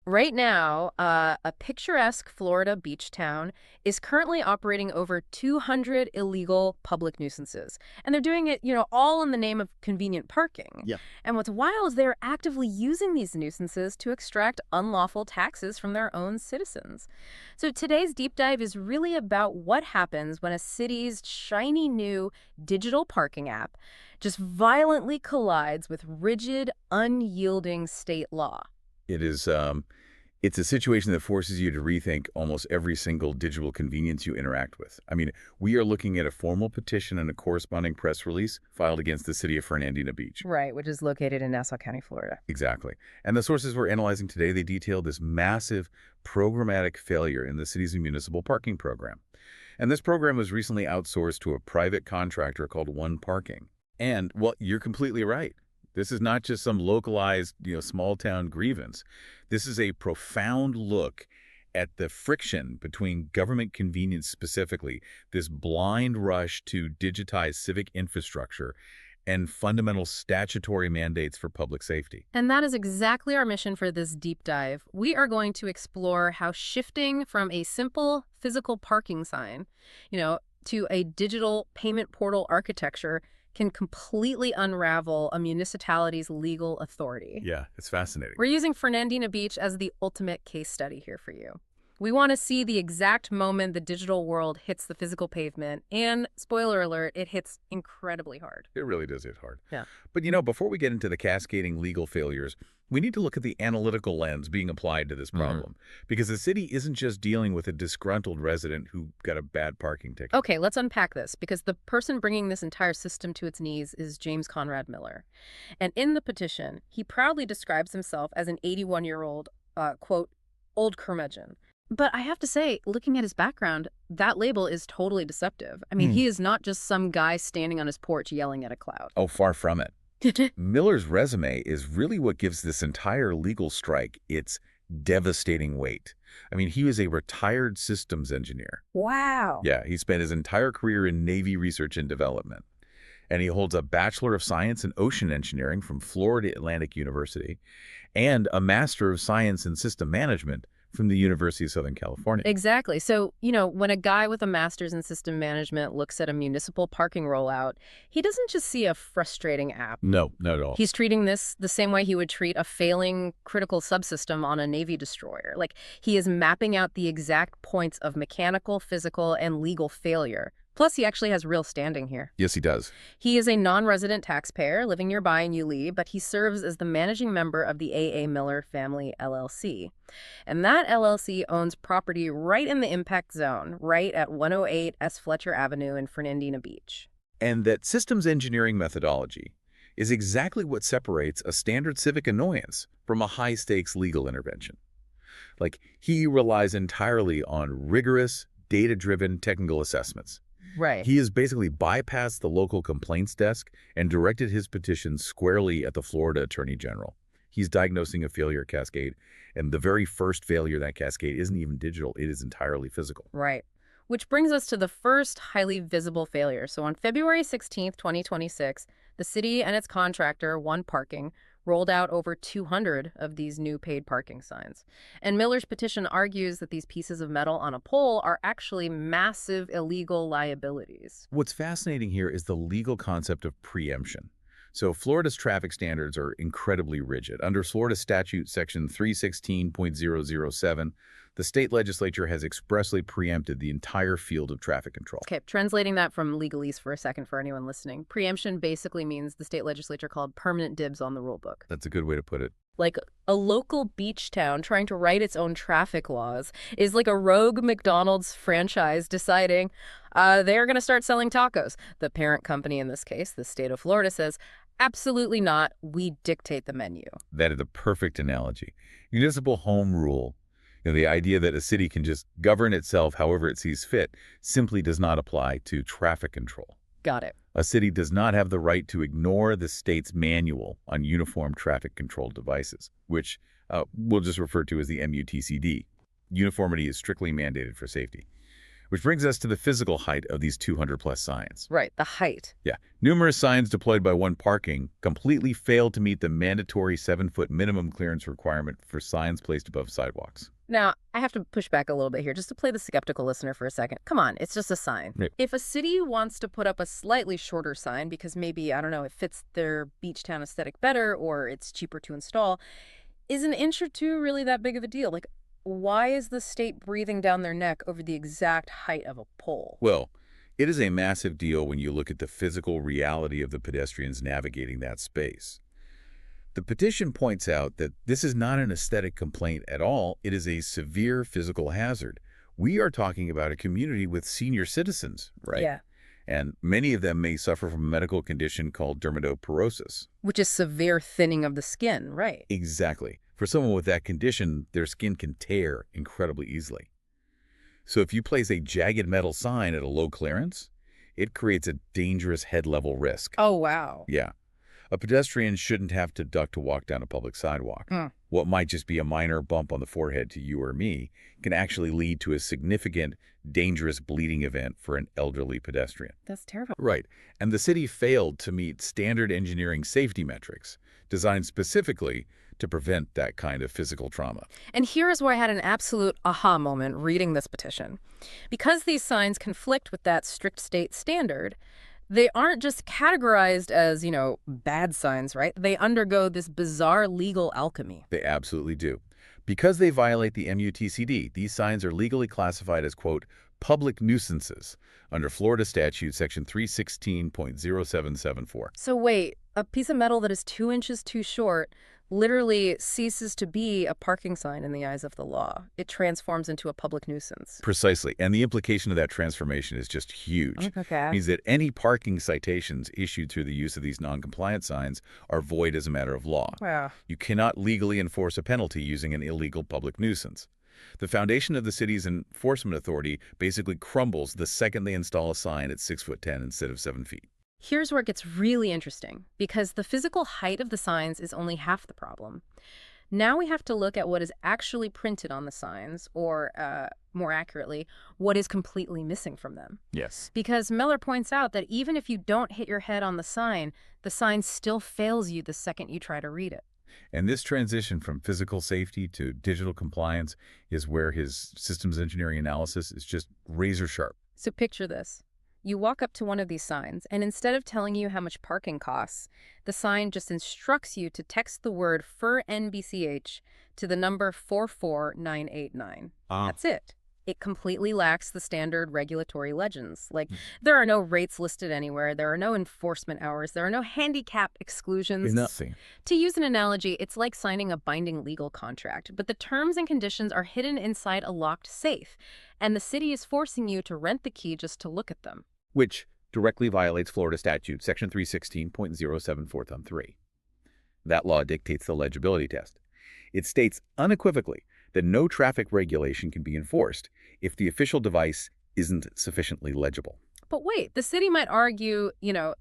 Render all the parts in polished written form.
Right now, a picturesque Florida beach town is currently operating over 200 illegal public nuisances. And they're doing it, all in the name of convenient parking. Yeah. And what's wild is they're actively using these nuisances to extract unlawful taxes from their own citizens. So today's deep dive is really about what happens when a city's shiny new digital parking app just violently collides with rigid, unyielding state law. It is, it's a situation that forces you to rethink almost every single digital convenience you interact with. I mean, we are looking at a formal petition and a corresponding press release filed against the city of Fernandina Beach. Right, which is located in Nassau County, Florida. Exactly. And the sources we're analyzing today, they detail this massive programmatic failure in the city's municipal parking program. And this program was recently outsourced to a private contractor called One Parking. And, well, you're completely right. This is not just some localized, small-town grievance. This is a profound look at the friction between government convenience specifically, this blind rush to digitize civic infrastructure, and fundamental statutory mandates for public safety. And that is exactly our mission for this deep dive. We are going to explore how shifting from a simple physical parking sign, to a digital payment portal architecture can completely unravel a municipality's legal authority. Yeah, it's fascinating. We're using Fernandina Beach as the ultimate case study here for you. We want to see the exact moment the digital world hits the physical pavement, and spoiler alert, it hits incredibly hard. It really does hit hard. Yeah. But, before we get into the cascading legal failures, we need to look at the analytical lens being applied to this problem. Because the city isn't just dealing with a disgruntled resident who got a bad parking ticket. Okay, let's unpack this, because the person bringing this entire system to its knees is James Conrad Miller. And in the petition, he proudly describes himself as an 81-year-old, quote, old curmudgeon. But I have to say, looking at his background, that label is totally deceptive. I mean, he is not just some guy standing on his porch yelling at a cloud. Oh, far from it. Miller's resume is really what gives this entire legal strike its devastating weight. I mean, he was a retired systems engineer. Wow. Yeah, he spent his entire career in Navy research and development. And he holds a Bachelor of Science in Ocean Engineering from Florida Atlantic University and a Master of Science in System Management from the University of Southern California. Exactly. So, when a guy with a master's in system management looks at a municipal parking rollout, he doesn't just see a frustrating app. No, not at all. He's treating this the same way he would treat a failing critical subsystem on a Navy destroyer. Like, he is mapping out the exact points of mechanical, physical, and legal failure. Plus, he actually has real standing here. Yes, he does. He is a non-resident taxpayer living nearby in Yulee, but he serves as the managing member of the A.A. Miller Family LLC. And that LLC owns property right in the impact zone, right at 108 S. Fletcher Avenue in Fernandina Beach. And that systems engineering methodology is exactly what separates a standard civic annoyance from a high-stakes legal intervention. Like, he relies entirely on rigorous, data-driven technical assessments. Right. He has basically bypassed the local complaints desk and directed his petition squarely at the Florida Attorney General. He's diagnosing a failure cascade, and the very first failure in that cascade isn't even digital, it is entirely physical. Right. Which brings us to the first highly visible failure. So on February 16th, 2026, the city and its contractor, One Parking, rolled out over 200 of these new paid parking signs. And Miller's petition argues that these pieces of metal on a pole are actually massive illegal liabilities. What's fascinating here is the legal concept of preemption. So Florida's traffic standards are incredibly rigid. Under Florida statute section 316.007, the state legislature has expressly preempted the entire field of traffic control. Okay, translating that from legalese for a second for anyone listening. Preemption basically means the state legislature called permanent dibs on the rule book. That's a good way to put it. Like a local beach town trying to write its own traffic laws is like a rogue McDonald's franchise deciding they're going to start selling tacos. The parent company in this case, the state of Florida, says, absolutely not. We dictate the menu. That is a perfect analogy. Municipal home rule, the idea that a city can just govern itself however it sees fit, simply does not apply to traffic control. Got it. A city does not have the right to ignore the state's manual on uniform traffic control devices, which we'll just refer to as the MUTCD. Uniformity is strictly mandated for safety. Which brings us to the physical height of these 200-plus signs. Right, the height. Yeah, numerous signs deployed by one parking completely failed to meet the mandatory 7-foot minimum clearance requirement for signs placed above sidewalks. Now, I have to push back a little bit here just to play the skeptical listener for a second. Come on, it's just a sign. Right. If a city wants to put up a slightly shorter sign because maybe, I don't know, it fits their beach town aesthetic better or it's cheaper to install, is an inch or two really that big of a deal? Like, why is the state breathing down their neck over the exact height of a pole? Well, it is a massive deal when you look at the physical reality of the pedestrians navigating that space. The petition points out that this is not an aesthetic complaint at all. It is a severe physical hazard. We are talking about a community with senior citizens, right? Yeah. And many of them may suffer from a medical condition called dermatoporosis. Which is severe thinning of the skin, right? Exactly. For someone with that condition, their skin can tear incredibly easily. So if you place a jagged metal sign at a low clearance, it creates a dangerous head-level risk. Oh, wow. Yeah. A pedestrian shouldn't have to duck to walk down a public sidewalk. What might just be a minor bump on the forehead to you or me can actually lead to a significant, dangerous bleeding event for an elderly pedestrian. That's terrible. Right. And the city failed to meet standard engineering safety metrics designed specifically to prevent that kind of physical trauma. And here is where I had an absolute aha moment reading this petition. Because these signs conflict with that strict state standard, they aren't just categorized as, bad signs, right? They undergo this bizarre legal alchemy. They absolutely do. Because they violate the MUTCD, these signs are legally classified as, quote, public nuisances under Florida statute section 316.0774. So wait, a piece of metal that is 2 inches too short literally ceases to be a parking sign in the eyes of the law. It transforms into a public nuisance. Precisely. And the implication of that transformation is just huge. Okay. It means that any parking citations issued through the use of these non-compliant signs are void as a matter of law. Wow. You cannot legally enforce a penalty using an illegal public nuisance. The foundation of the city's enforcement authority basically crumbles the second they install a sign at 6'10" instead of 7 feet. Here's where it gets really interesting, because the physical height of the signs is only half the problem. Now we have to look at what is actually printed on the signs, or more accurately, what is completely missing from them. Yes. Because Miller points out that even if you don't hit your head on the sign still fails you the second you try to read it. And this transition from physical safety to digital compliance is where his systems engineering analysis is just razor sharp. So picture this. You walk up to one of these signs, and instead of telling you how much parking costs, the sign just instructs you to text the word FERNBCH to the number 44989. That's it. It completely lacks the standard regulatory legends. Like, there are no rates listed anywhere, there are no enforcement hours, there are no handicap exclusions. Nothing. To use an analogy, it's like signing a binding legal contract, but the terms and conditions are hidden inside a locked safe, and the city is forcing you to rent the key just to look at them. Which directly violates Florida statute section 316.074(3). That law dictates the legibility test. It states unequivocally that no traffic regulation can be enforced if the official device isn't sufficiently legible. But wait, the city might argue, the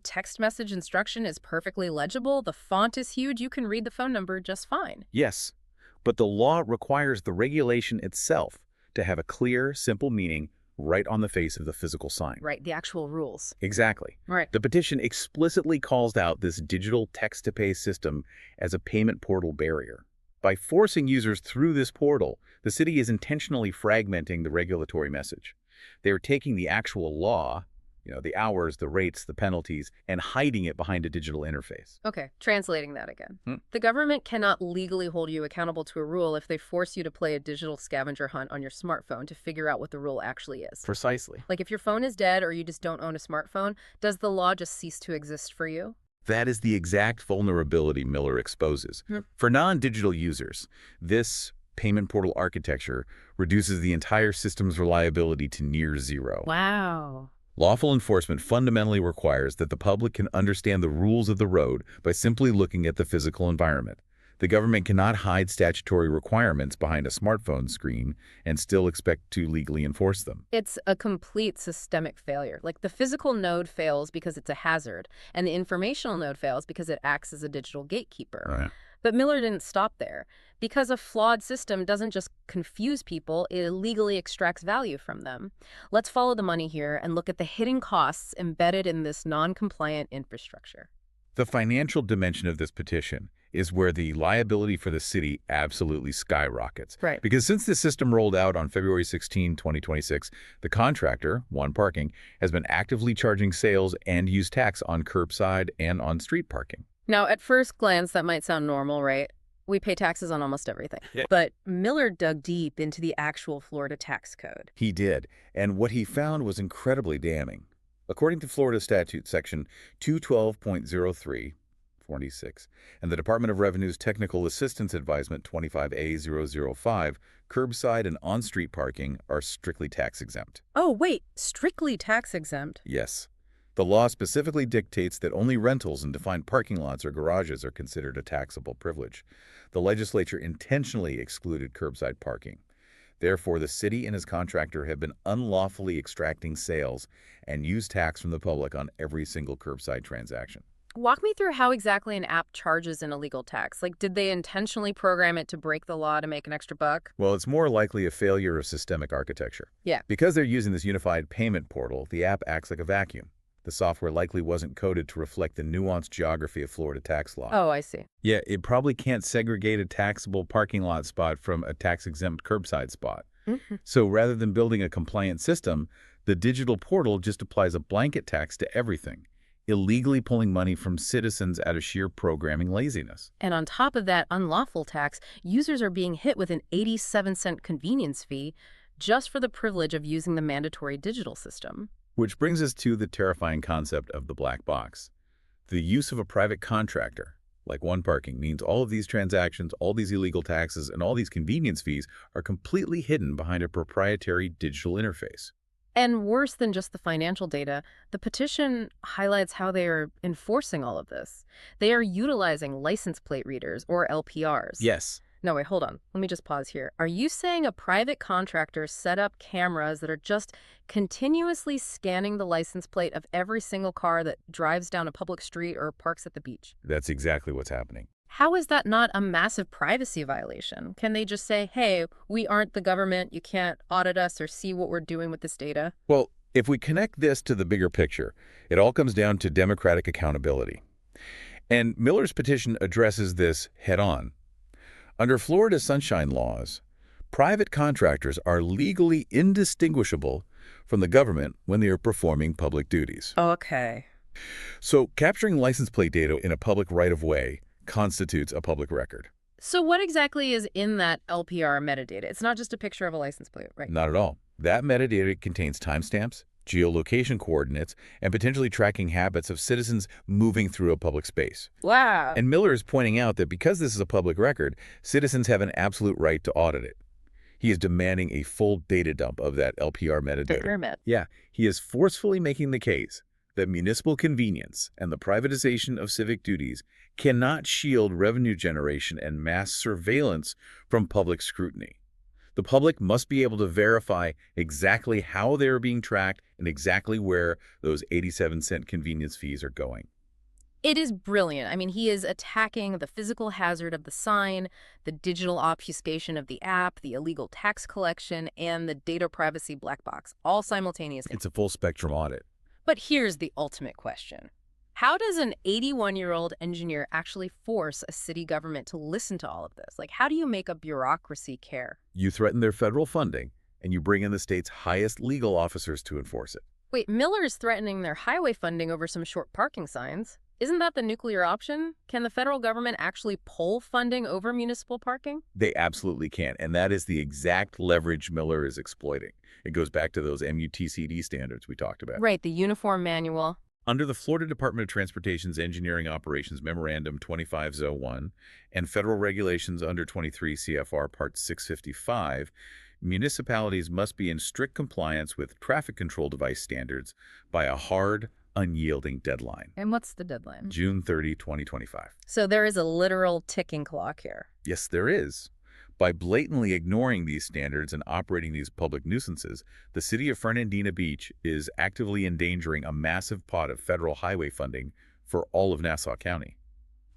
text message instruction is perfectly legible, the font is huge, you can read the phone number just fine. Yes, but the law requires the regulation itself to have a clear, simple meaning right on the face of the physical sign. Right, the actual rules. Exactly. Right. The petition explicitly calls out this digital text-to-pay system as a payment portal barrier. By forcing users through this portal, the city is intentionally fragmenting the regulatory message. They are taking the actual law, the hours, the rates, the penalties, and hiding it behind a digital interface. Okay, translating that again. The government cannot legally hold you accountable to a rule if they force you to play a digital scavenger hunt on your smartphone to figure out what the rule actually is. Precisely. Like, if your phone is dead or you just don't own a smartphone, does the law just cease to exist for you? That is the exact vulnerability Miller exposes. For non-digital users, this payment portal architecture reduces the entire system's reliability to near zero. Wow. Lawful enforcement fundamentally requires that the public can understand the rules of the road by simply looking at the physical environment. The government cannot hide statutory requirements behind a smartphone screen and still expect to legally enforce them. It's a complete systemic failure. Like, the physical node fails because it's a hazard, and the informational node fails because it acts as a digital gatekeeper. Right. But Miller didn't stop there. Because a flawed system doesn't just confuse people, it illegally extracts value from them. Let's follow the money here and look at the hidden costs embedded in this non-compliant infrastructure. The financial dimension of this petition is where the liability for the city absolutely skyrockets. Right. Because since this system rolled out on February 16, 2026, the contractor, One Parking, has been actively charging sales and use tax on curbside and on-street parking. Now, at first glance, that might sound normal, right? We pay taxes on almost everything. Yeah. But Miller dug deep into the actual Florida tax code. He did, and what he found was incredibly damning. According to Florida Statute Section 212.0346 and the Department of Revenue's Technical Assistance Advisement 25A005, curbside and on-street parking are strictly tax exempt. Oh, wait, strictly tax exempt? Yes. The law specifically dictates that only rentals and defined parking lots or garages are considered a taxable privilege. The legislature intentionally excluded curbside parking. Therefore, the city and his contractor have been unlawfully extracting sales and use tax from the public on every single curbside transaction. Walk me through how exactly an app charges an illegal tax. Like, did they intentionally program it to break the law to make an extra buck? Well, it's more likely a failure of systemic architecture. Yeah. Because they're using this unified payment portal, the app acts like a vacuum. The software likely wasn't coded to reflect the nuanced geography of Florida tax law. Oh, I see. Yeah, it probably can't segregate a taxable parking lot spot from a tax-exempt curbside spot. Mhm. So rather than building a compliant system, the digital portal just applies a blanket tax to everything, illegally pulling money from citizens out of sheer programming laziness. And on top of that unlawful tax, users are being hit with an 87-cent convenience fee just for the privilege of using the mandatory digital system. Which brings us to the terrifying concept of the black box. The use of a private contractor, like One Parking, means all of these transactions, all these illegal taxes, and all these convenience fees are completely hidden behind a proprietary digital interface. And worse than just the financial data, the petition highlights how they are enforcing all of this. They are utilizing license plate readers, or LPRs. Yes. No, wait, hold on. Let me just pause here. Are you saying a private contractor set up cameras that are just continuously scanning the license plate of every single car that drives down a public street or parks at the beach? That's exactly what's happening. How is that not a massive privacy violation? Can they just say, hey, we aren't the government, you can't audit us or see what we're doing with this data? Well, if we connect this to the bigger picture, it all comes down to democratic accountability. And Miller's petition addresses this head-on. Under Florida's sunshine laws, private contractors are legally indistinguishable from the government when they are performing public duties. Okay. So capturing license plate data in a public right-of-way constitutes a public record. So what exactly is in that LPR metadata? It's not just a picture of a license plate, right? Not at all. That metadata contains timestamps, geolocation coordinates, and potentially tracking habits of citizens moving through a public space. Wow. And Miller is pointing out that because this is a public record, citizens have an absolute right to audit it. He is demanding a full data dump of that LPR metadata. Pyramid. Yeah, he is forcefully making the case that municipal convenience and the privatization of civic duties cannot shield revenue generation and mass surveillance from public scrutiny. The public must be able to verify exactly how they are being tracked and exactly where those 87-cent convenience fees are going. It is brilliant. I mean, he is attacking the physical hazard of the sign, the digital obfuscation of the app, the illegal tax collection, and the data privacy black box, all simultaneously. It's a full spectrum audit. But here's the ultimate question. How does an 81-year-old engineer actually force a city government to listen to all of this? Like, how do you make a bureaucracy care? You threaten their federal funding, and you bring in the state's highest legal officers to enforce it. Wait, Miller is threatening their highway funding over some short parking signs. Isn't that the nuclear option? Can the federal government actually pull funding over municipal parking? They absolutely can, and that is the exact leverage Miller is exploiting. It goes back to those MUTCD standards we talked about. Right, the uniform manual. Under the Florida Department of Transportation's Engineering Operations Memorandum 2501 and federal regulations under 23 CFR Part 655, municipalities must be in strict compliance with traffic control device standards by a hard, unyielding deadline. And what's the deadline? June 30, 2025. So there is a literal ticking clock here. Yes, there is. By blatantly ignoring these standards and operating these public nuisances, the city of Fernandina Beach is actively endangering a massive pot of federal highway funding for all of Nassau County.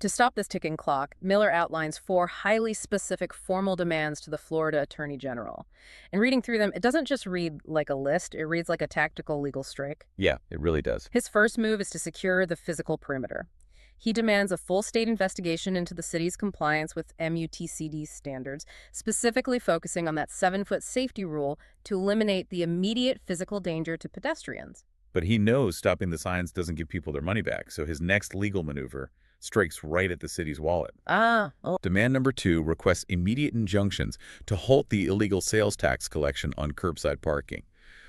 To stop this ticking clock, Miller outlines four highly specific formal demands to the Florida Attorney General. And reading through them, it doesn't just read like a list, it reads like a tactical legal strike. Yeah, it really does. His first move is to secure the physical perimeter. He demands a full state investigation into the city's compliance with MUTCD standards, specifically focusing on that 7-foot safety rule to eliminate the immediate physical danger to pedestrians. But he knows stopping the signs doesn't give people their money back, so his next legal maneuver strikes right at the city's wallet. Oh. Demand number 2 requests immediate injunctions to halt the illegal sales tax collection on curbside parking,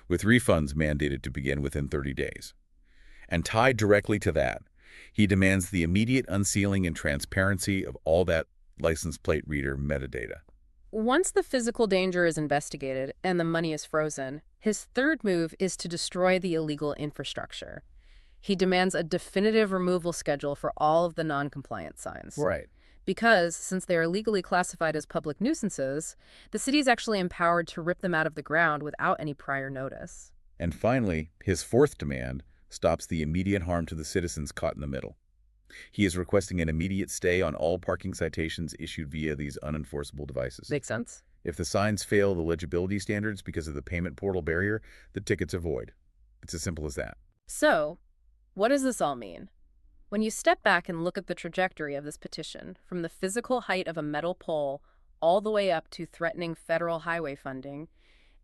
with refunds mandated to begin within 30 days. And tied directly to that, he demands the immediate unsealing and transparency of all that license plate reader metadata. Once the physical danger is investigated and the money is frozen, his third move is to destroy the illegal infrastructure. He demands a definitive removal schedule for all of the non-compliant signs. Right. Because, since they are legally classified as public nuisances, the city is actually empowered to rip them out of the ground without any prior notice. And finally, his fourth demand stops the immediate harm to the citizens caught in the middle. He is requesting an immediate stay on all parking citations issued via these unenforceable devices. Makes sense? If the signs fail the legibility standards because of the payment portal barrier, the tickets are void. It's as simple as that. So, what does this all mean? When you step back and look at the trajectory of this petition, from the physical height of a metal pole all the way up to threatening federal highway funding,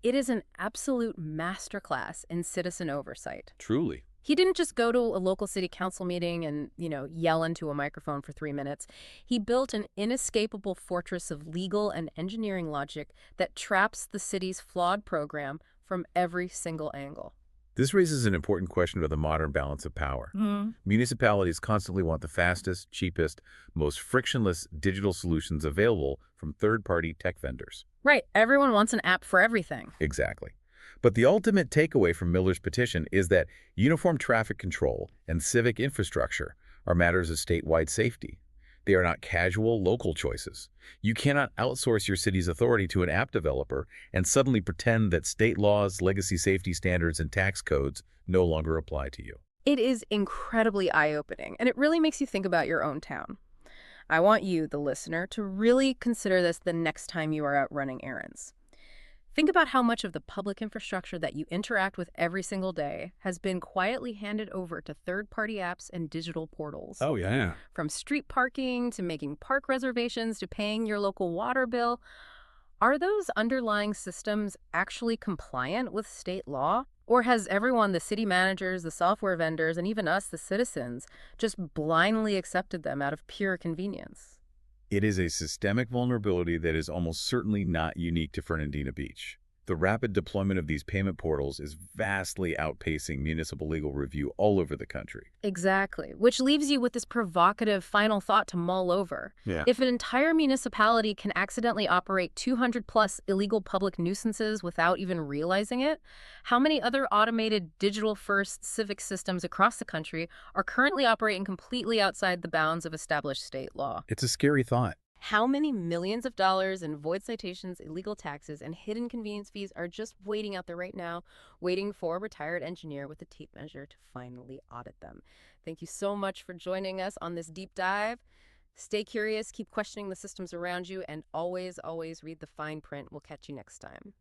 it is an absolute masterclass in citizen oversight. Truly. He didn't just go to a local city council meeting and, yell into a microphone for 3 minutes. He built an inescapable fortress of legal and engineering logic that traps the city's flawed program from every single angle. This raises an important question about the modern balance of power. Municipalities constantly want the fastest, cheapest, most frictionless digital solutions available from third-party tech vendors. Right. Everyone wants an app for everything. Exactly. But the ultimate takeaway from Miller's petition is that uniform traffic control and civic infrastructure are matters of statewide safety. They are not casual, local choices. You cannot outsource your city's authority to an app developer and suddenly pretend that state laws, legacy safety standards, and tax codes no longer apply to you. It is incredibly eye-opening, and it really makes you think about your own town. I want you, the listener, to really consider this the next time you are out running errands. Think about how much of the public infrastructure that you interact with every single day has been quietly handed over to third-party apps and digital portals. Oh, yeah. From street parking to making park reservations to paying your local water bill. Are those underlying systems actually compliant with state law? Or has everyone, the city managers, the software vendors, and even us, the citizens, just blindly accepted them out of pure convenience? It is a systemic vulnerability that is almost certainly not unique to Fernandina Beach. The rapid deployment of these payment portals is vastly outpacing municipal legal review all over the country. Exactly, which leaves you with this provocative final thought to mull over. Yeah. If an entire municipality can accidentally operate 200+ illegal public nuisances without even realizing it, how many other automated digital-first civic systems across the country are currently operating completely outside the bounds of established state law? It's a scary thought. How many millions of dollars in void citations, illegal taxes, and hidden convenience fees are just waiting out there right now, waiting for a retired engineer with a tape measure to finally audit them? Thank you so much for joining us on this deep dive. Stay curious, keep questioning the systems around you, and always, always read the fine print. We'll catch you next time.